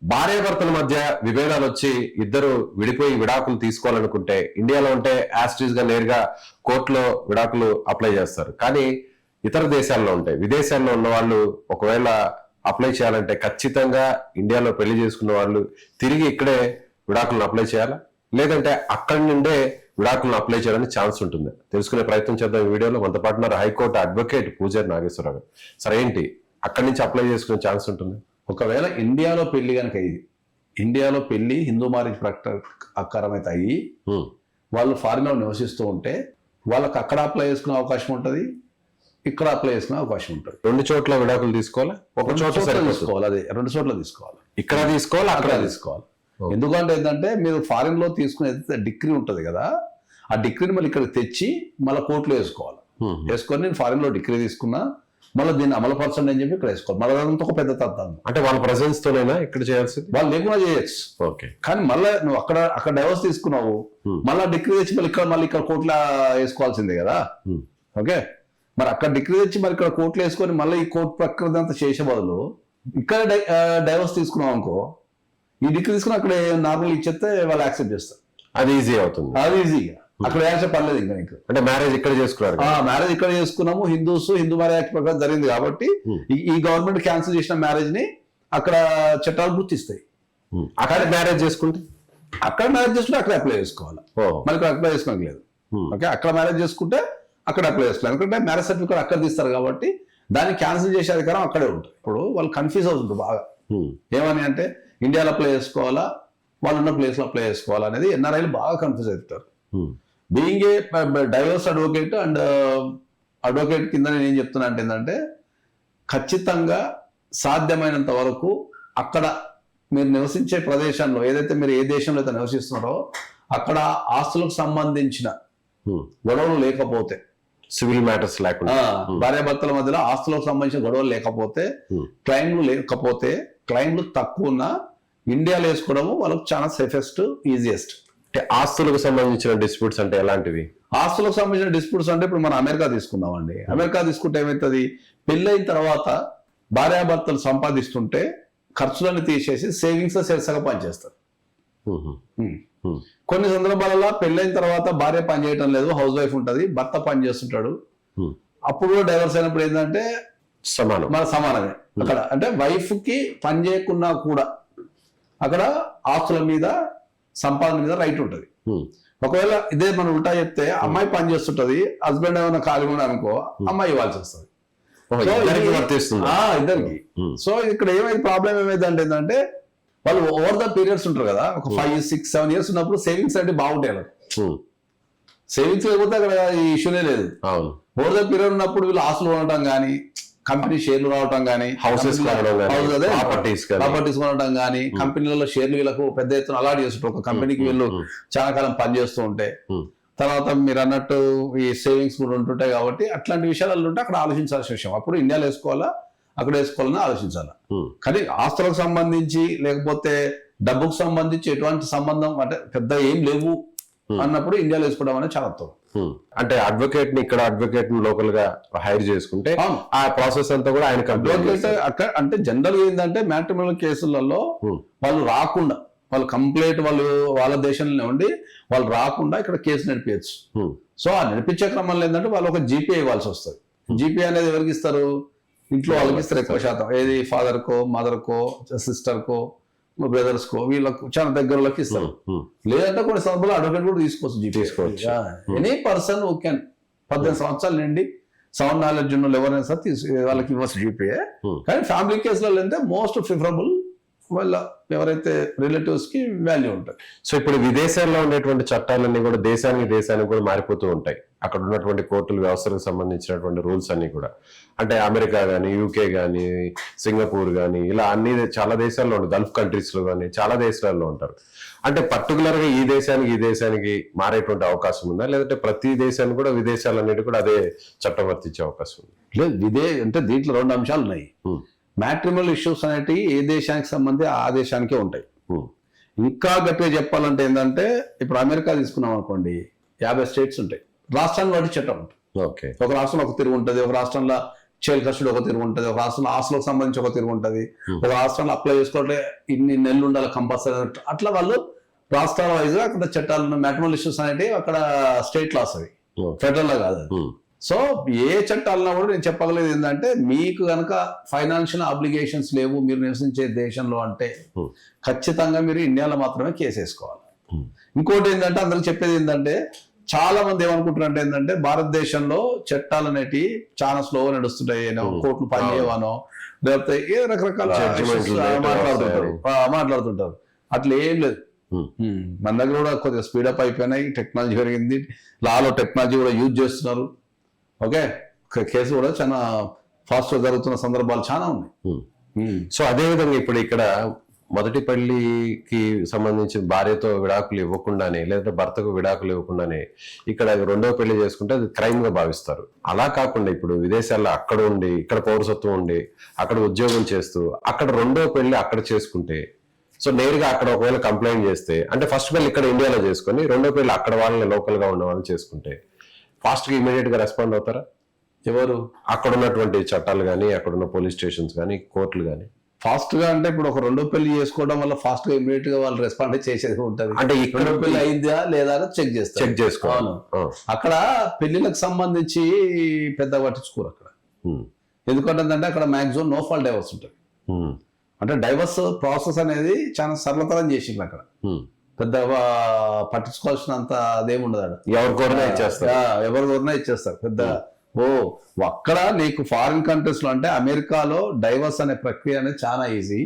భార్యాభర్తల మధ్య విభేదాలు వచ్చి ఇద్దరు విడిపోయి విడాకులు తీసుకోవాలనుకుంటే ఇండియాలో ఉంటే యాస్టీస్ గా నేరుగా కోర్టులో విడాకులు అప్లై చేస్తారు. కానీ ఇతర దేశాల్లో ఉంటాయి, విదేశాల్లో ఉన్న వాళ్ళు ఒకవేళ అప్లై చేయాలంటే ఖచ్చితంగా ఇండియాలో పెళ్లి చేసుకున్న వాళ్ళు తిరిగి ఇక్కడే విడాకులను అప్లై చేయాలా, లేదంటే అక్కడి నుండే విడాకులను అప్లై చేయడానికి ఛాన్స్ ఉంటుంది? తెలుసుకునే ప్రయత్నం చేద్దాం ఈ వీడియోలో. మనతో పాటు ఉన్నారు హైకోర్టు అడ్వకేట్ పూజారి నాగేశ్వరరావు గారు. సరే, ఏంటి అక్కడి నుంచి అప్లై చేసుకునే ఛాన్స్ ఉంటుంది? ఒకవేళ ఇండియాలో పెళ్లి కనుక అయ్యి, ఇండియాలో పెళ్లి హిందూ మ్యారేజ్ ప్రకారం అయితే అయ్యి వాళ్ళు ఫారిన్లో నివసిస్తూ ఉంటే వాళ్ళకి అక్కడ అప్లై చేసుకునే అవకాశం ఉంటుంది, ఇక్కడ అప్లై చేసుకునే అవకాశం ఉంటుంది. రెండు చోట్ల విడాకులు తీసుకోవాలా? ఒక చోట తీసుకోవాలి, అదే రెండు చోట్ల తీసుకోవాలి. ఇక్కడ తీసుకోవాలి, అక్కడ తీసుకోవాలి. ఎందుకంటే ఏంటంటే మీరు ఫారిన్ లో తీసుకునే డిగ్రీ ఉంటుంది కదా, ఆ డిగ్రీని మళ్ళీ ఇక్కడ తెచ్చి మళ్ళీ కోర్టులో వేసుకోవాలి. వేసుకొని నేను ఫారిన్ లో డిగ్రీ తీసుకున్నా, మళ్ళీ దీన్ని అమలుపరచండి అని చెప్పి ఇక్కడ వేసుకోవాలి. మళ్ళీ అదంతా ఒక పెద్ద తత్వం. అంటే వాళ్ళ ప్రెసెన్స్ తోనైనా ఇక్కడ చేయాల్సింది? వాళ్ళు లేకుండా చేయొచ్చు. ఓకే. కానీ మళ్ళీ నువ్వు అక్కడ డైవర్స్ తీసుకున్నావు, మళ్ళీ డిగ్రీ తెచ్చి మళ్ళీ ఇక్కడ కోర్టులో వేసుకోవాల్సిందే కదా. ఓకే, మరి అక్కడ డిగ్రీ తెచ్చి మరి ఇక్కడ కోర్టులో వేసుకొని మళ్ళీ ఈ కోర్టు ప్రక్రియ అంతా చేసే బదులు ఇక్కడ డైవర్స్ తీసుకున్నావు అనుకో, ఈ డిగ్రీ తీసుకుని అక్కడ నార్మల్ ఇచ్చేస్తే వాళ్ళు యాక్సెప్ట్ చేస్తారు. అది ఈజీ అవుతుంది. అది ఈజీగా అక్కడ యాక్సెప్ట్ పర్లేదు. ఇంకా నీకు అంటే మ్యారేజ్ ఇక్కడ చేసుకున్నారు, మ్యారేజ్ ఇక్కడ చేసుకున్నాము, హిందూ మ్యారేజ్ యాక్ట్ ప్రకారం జరిగింది కాబట్టి ఈ గవర్నమెంట్ క్యాన్సిల్ చేసిన మ్యారేజ్ ని అక్కడ చట్టాలు గుర్తిస్తాయి. అక్కడ మ్యారేజ్ చేసుకుంటే అక్కడ మ్యారేజ్ చేసుకుంటే అక్కడ అప్లై చేసుకోవాలి, మళ్ళీ ఇక్కడ అప్లై చేసుకోవడానికి లేదు. ఓకే, అక్కడ మ్యారేజ్ చేసుకుంటే అక్కడ అప్లై చేసుకోవాలి. ఎందుకంటే మ్యారేజ్ సర్టిఫికేట్ అక్కడ తీస్తారు కాబట్టి దాన్ని క్యాన్సిల్ చేసే అధికారం అక్కడే ఉంటుంది. ఇప్పుడు వాళ్ళు కన్ఫ్యూజ్ అవుతుంటారు బాగా, ఏమని అంటే ఇండియాలో అప్లై చేసుకోవాలా, వాళ్ళు ఉన్న ప్లేస్లో అప్లై చేసుకోవాలా అనేది ఎన్ఆర్ఐలు బాగా కన్ఫ్యూజ్ అవుతారు. Being a divorce advocate and advocate కింద నేను ఏం చెప్తున్నా అంటే ఏంటంటే ఖచ్చితంగా సాధ్యమైనంత వరకు అక్కడ మీరు నివసించే ప్రదేశంలో ఏదైతే మీరు ఏ దేశంలో అయితే నివసిస్తున్నారో అక్కడ ఆస్తులకు సంబంధించిన గొడవలు లేకపోతే, సివిల్ మ్యాటర్స్ లేకుండా, భార్యాభర్తల మధ్యలో ఆస్తులకు సంబంధించిన గొడవలు లేకపోతే, క్లైమ్లు లేకపోతే, క్లైమ్లు తక్కువ ఉన్నా ఇండియాలో వేసుకోవడము వాళ్ళకి చాలా సేఫెస్ట్, ఈజియెస్ట్. అంటే ఆస్తులకు సంబంధించిన డిస్ప్యూట్స్ అంటే ఎలాంటివి? ఆస్తులకు సంబంధించిన డిస్ప్యూట్స్ అంటే ఇప్పుడు మనం అమెరికా తీసుకుందామండి. అమెరికా తీసుకుంటే ఏమవుతుంది, పెళ్ళైన తర్వాత భార్యాభర్తలు సంపాదిస్తుంటే ఖర్చులను తీసేసి సేవింగ్స్ సెల్సగా పనిచేస్తారు. కొన్ని సందర్భాలలో పెళ్ళైన తర్వాత భార్య పని చేయటం లేదు, హౌస్ వైఫ్ ఉంటుంది, భర్త పని చేస్తుంటాడు, అప్పుడు కూడా డైవర్స్ అయినప్పుడు ఏంటంటే సమానమే. అక్కడ అంటే వైఫ్ కి పని చేయకున్నా కూడా అక్కడ ఆస్తుల మీద, సంపాదన మీద రైట్ ఉంటుంది. ఒకవేళ ఇదే మనం ఉల్టా చెప్తే అమ్మాయి పని చేస్తుంటది, హస్బెండ్ ఏమైనా ఖాళీ ఉన్నా అనుకో, అమ్మాయి ఇవ్వాల్సి వస్తుంది ఇద్దరికి. సో ఇక్కడ ఏమైంది ప్రాబ్లం ఏమైంది అంటే ఏంటంటే వాళ్ళు ఓవర్ ద పీరియడ్స్ ఉంటారు కదా, ఒక 5, 6, 7 years ఉన్నప్పుడు సేవింగ్స్ అంటే బాగుంటాయి. అలా సేవింగ్స్ లేకపోతే అక్కడ ఈ ఇష్యూనే లేదు. ఓవర్ ద పీరియడ్ ఉన్నప్పుడు వీళ్ళు ఆస్తులు ఉండటం కానీ, కంపెనీ షేర్లు రావటం కానీ, ప్రాపర్టీస్ కొనడం కానీ, కంపెనీలలో షేర్లు వీళ్ళకు పెద్ద ఎత్తున అలాట్ చేస్తుంటారు. ఒక కంపెనీకి వీళ్ళు చాలా కాలం పనిచేస్తూ ఉంటే తర్వాత మీరు అన్నట్టు ఈ సేవింగ్స్ కూడా ఉంటుంటాయి కాబట్టి అట్లాంటి విషయాలు ఉంటే అక్కడ ఆలోచించాల్సిన విషయం. అప్పుడు ఇండియాలో వేసుకోవాలా, అక్కడ వేసుకోవాలని ఆలోచించాలా. కానీ ఆస్తులకు సంబంధించి లేకపోతే డబ్బుకు సంబంధించి ఎటువంటి సంబంధం అంటే పెద్ద ఏం లేవు అన్నప్పుడు ఇండియాలో వేసుకోవడం అనేది చాలా తక్కువ. అంటే అడ్వకేట్ ని ఇక్కడ అడ్వకేట్ ని లోకల్ గా హైర్ చేసుకుంటే ఆ ప్రాసెస్ అంతా కూడా ఆయన అక్కడ అంటే జనరల్ ఏంటంటే మ్యాట్రిమోనియల్ కేసులలో వాళ్ళు రాకుండా, వాళ్ళు కంప్లీట్ వాళ్ళ దేశంలోనే ఉండి వాళ్ళు రాకుండా ఇక్కడ కేసు నడిపించచ్చు. సో ఆ నడిపించే క్రమంలో ఏంటంటే వాళ్ళు ఒక జీపీ ఇవ్వాల్సి వస్తుంది. జీపీ అనేది ఎవరికి ఇస్తారు, ఇంట్లో వాళ్ళకి ఇస్తారు ఎక్కువ శాతం. ఏది ఫాదర్ కో, మదర్ కో, సిస్టర్ కో, బ్రదర్స్ కో, వీళ్ళకు చాలా దగ్గరలోకి ఇస్తారు. లేదంటే కొన్ని సందర్భాలు అడ్వకేట్ కూడా తీసుకోవచ్చు. ఎనీ పర్సన్ హూ కెన్ 18 సంవత్సరాల నుండి సౌండ్ నాలెడ్జ్ ఉన్న ఎవరైనా సరే వాళ్ళకి ఇవ్వచ్చు జీపీఏ. కానీ ఫ్యామిలీ కేసులలో అంటే మోస్ట్ ప్రిఫరబుల్ వాళ్ళ ఎవరైతే రిలేటివ్స్ కి వాల్యూ ఉంటుంది. సో ఇప్పుడు విదేశాల్లో ఉండేటువంటి చట్టాలన్నీ కూడా దేశానికి కూడా మారిపోతూ ఉంటాయి. అక్కడ ఉన్నటువంటి కోర్టుల వ్యవస్థలకు సంబంధించినటువంటి రూల్స్ అన్ని కూడా, అంటే అమెరికా కానీ, యూకే కానీ, సింగపూర్ కానీ, ఇలా అన్ని చాలా దేశాల్లో ఉంటారు. గల్ఫ్ కంట్రీస్ లో కానీ చాలా దేశాల్లో ఉంటారు. అంటే పర్టికులర్ గా ఈ దేశానికి మారేటువంటి అవకాశం ఉందా, లేదంటే ప్రతి దేశానికి కూడా విదేశాలన్నిటి కూడా అదే చట్టం వర్తించే అవకాశం ఉంది? లేదు, అంటే దీంట్లో 2 అంశాలు ఉన్నాయి. మ్యాట్రిమోనియల్ ఇష్యూస్ అనేటివి ఏ దేశానికి సంబంధించి ఆ దేశానికే ఉంటాయి. ఇంకా గట్టిగా చెప్పాలంటే ఏంటంటే ఇప్పుడు అమెరికా తీసుకున్నాం అనుకోండి, 50 స్టేట్స్ ఉంటాయి, రాష్ట్రాన్ని బట్టి చట్టం ఉంటుంది. ఒక రాష్ట్రంలో ఒక తిరుగు ఉంటుంది, ఒక రాష్ట్రంలో చైల్డ్ కస్టడీ ఒక తీరు ఉంటుంది, ఒక రాష్ట్రంలో ఆస్తులకు సంబంధించి ఒక తీరు ఉంటుంది, ఒక రాష్ట్రంలో అప్లై చేసుకోవాలంటే ఇన్ని నెలలు ఉండాలి కంపల్సరీ. అట్లా వాళ్ళు రాష్ట్రాల వైజ్ అక్కడ చట్టాలు మ్యాట్రిమోనియల్ ఇష్యూస్ అనేవి అక్కడ స్టేట్ లాస్ అవి, ఫెడరల్ లా కాదు అది. సో ఏ చట్టాలన్నా కూడా నేను చెప్పగలేదు ఏంటంటే, మీకు కనుక ఫైనాన్షియల్ ఆబ్లిగేషన్స్ లేవు మీరు నివసించే దేశంలో అంటే ఖచ్చితంగా మీరు ఇండియాలో మాత్రమే కేసు వేసుకోవాలి. ఇంకోటి ఏంటంటే అందరికి చెప్పేది ఏంటంటే, చాలా మంది ఏమనుకుంటున్నారంటే ఏంటంటే భారతదేశంలో చట్టాలు అనేటివి చాలా స్లోగా నడుస్తుంటాయి, కోర్టులు పనిచేయవనో లేకపోతే ఏ రకరకాల మాట్లాడుతుంటారు. అట్లా ఏం లేదు. మన దగ్గర కూడా కొద్దిగా స్పీడప్ అయిపోయినాయి, టెక్నాలజీ పెరిగింది, లాలో టెక్నాలజీ కూడా యూజ్ చేస్తున్నారు. ఓకే, కేసు కూడా చాలా ఫాస్ట్ గా జరుగుతున్న సందర్భాలు చాలా ఉన్నాయి. సో అదే విధంగా ఇప్పుడు ఇక్కడ మొదటి పెళ్లికి సంబంధించి భార్యతో విడాకులు ఇవ్వకుండానే లేదా భర్తకు విడాకులు ఇవ్వకుండానే ఇక్కడ రెండో పెళ్లి చేసుకుంటే అది క్రైమ్ గా భావిస్తారు. అలా కాకుండా ఇప్పుడు విదేశాల్లో అక్కడ ఉండి ఇక్కడ పౌరసత్వం ఉండి అక్కడ ఉద్యోగం చేస్తూ అక్కడ రెండో పెళ్లి అక్కడ చేసుకుంటే, సో నేరుగా అక్కడ ఒకవేళ కంప్లైంట్ చేస్తే, అంటే ఫస్ట్ పెళ్లి ఇక్కడ ఇండియాలో చేసుకొని రెండో పెళ్లి అక్కడ వాళ్ళని లోకల్ గా ఉన్న వాళ్ళని చేసుకుంటే ఫాస్ట్ గా ఇమీడియట్ గా రెస్పాండ్ అవుతారా? ఎవరు? అక్కడ ఉన్నటువంటి చట్టాలు కానీ అక్కడ ఉన్న పోలీస్ స్టేషన్స్ కానీ కోర్టులు కానీ ఫాస్ట్ గా అంటే ఇప్పుడు ఒక రెండో పెళ్లి చేసుకోవడం వల్ల ఫాస్ట్ గా ఇమీడియట్ గా వాళ్ళు రెస్పాండ్ చేసేది ఉంటది. అంటే రెండో పెళ్లి అయిందా లేదా చెక్ చేస్తారు, చెక్ చేసుకోవాలి. అక్కడ పెళ్లిలకు సంబంధించి పెద్ద పట్టించుకోరు అక్కడ. ఎందుకంటే అక్కడ మాక్సిమం నో ఫాల్ డైవర్స్ ఉంటుంది. అంటే డైవర్స్ ప్రాసెస్ అనేది చాలా సరళతరం చేసింది అక్కడ, పెద్ద పట్టించుకోవాల్సినంత అదేముండదు. ఎవరికొరనా ఇచ్చేస్తారు పెద్ద. అక్కడ నీకు ఫారిన్ కంట్రీస్ లో అంటే అమెరికాలో డైవర్స్ అనే ప్రక్రియ అనేది చాలా ఈజీ.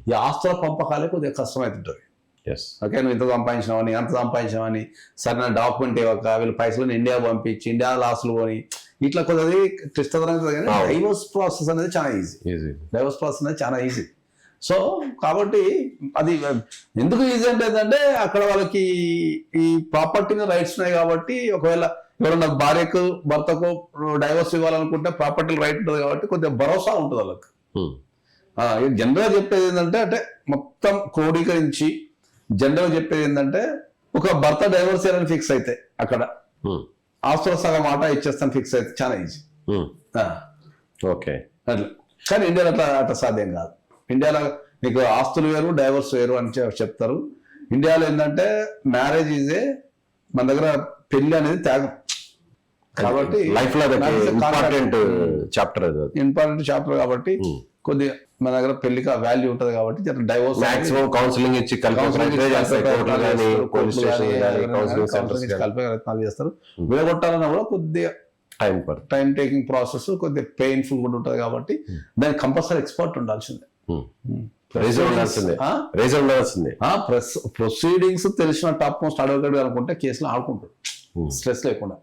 ఈ ఆస్తుల పంపకాలే కొద్దిగా కష్టమవుతుంటుంది. ఓకే, నువ్వు ఇంత సంపాదించినావని అంత సంపాదించినావని సరైన డాక్యుమెంట్ ఇవ్వక వీళ్ళు పైసలు ఇండియా పంపించి ఇండియా ఆస్తులు కొని ఇట్లా కొద్దిగా క్లిష్టతరంగా. కానీ డైవర్స్ ప్రాసెస్ అనేది చాలా ఈజీ. డైవర్స్ ప్రాసెస్ అనేది చాలా ఈజీ. సో కాబట్టి అది ఎందుకు ఈజీ అంటే ఏంటంటే అక్కడ వాళ్ళకి ఈ ప్రాపర్టీ రైట్స్ ఉన్నాయి కాబట్టి, ఒకవేళ ఎవరన్నా భార్యకు భర్తకు డైవర్స్ ఇవ్వాలనుకుంటే ప్రాపర్టీ రైట్ ఉంటుంది కాబట్టి కొద్దిగా భరోసా ఉంటుంది వాళ్ళకి. జనరల్గా చెప్పేది ఏంటంటే, అంటే మొత్తం క్రోడీకరించి జనరల్గా చెప్పేది ఏంటంటే, ఒక భర్త డైవర్స్ చేయాలని ఫిక్స్ అయితే అక్కడ ఆస్తుల సగం మాట ఇచ్చేస్తాను ఫిక్స్ అయితే చాలా ఈజీ. ఓకే, అట్లా. కానీ ఇండియాలో అట్లా సాధ్యం కాదు. ఇండియాలో మీకు ఆస్తులు వేరు డైవర్స్ వేరు అని చెప్తారు. ఇండియాలో ఏంటంటే మ్యారేజ్ ఈజే, మన దగ్గర పెళ్లి అనేది త్యాగం కాబట్టి లైఫ్ లో ఇంపార్టెంట్ చాప్టర్ కాబట్టి కొద్దిగా మన దగ్గర పెళ్లికి వాల్యూ ఉంటది కాబట్టి డైవోర్స్ మాక్సిమం కౌన్సిలింగ్ ఇచ్చి కలిపే ప్రయత్నాలు చేస్తారు. విడగొట్టాలన్నా కూడా కొద్దిగా టైం టేకింగ్ ప్రాసెస్, కొద్దిగా పెయిన్ఫుల్ కూడా ఉంటది కాబట్టి దానికి కంపల్సరీ ఎక్స్పర్ట్ ఉండాల్సిందే. ప్రొసీడింగ్స్ తెలిసిన టాప్ మోస్ట్ అడ్వకేట్ అనుకుంటే కేసులో ఆడుకుంటాడు స్ట్రెస్ లేకుండా.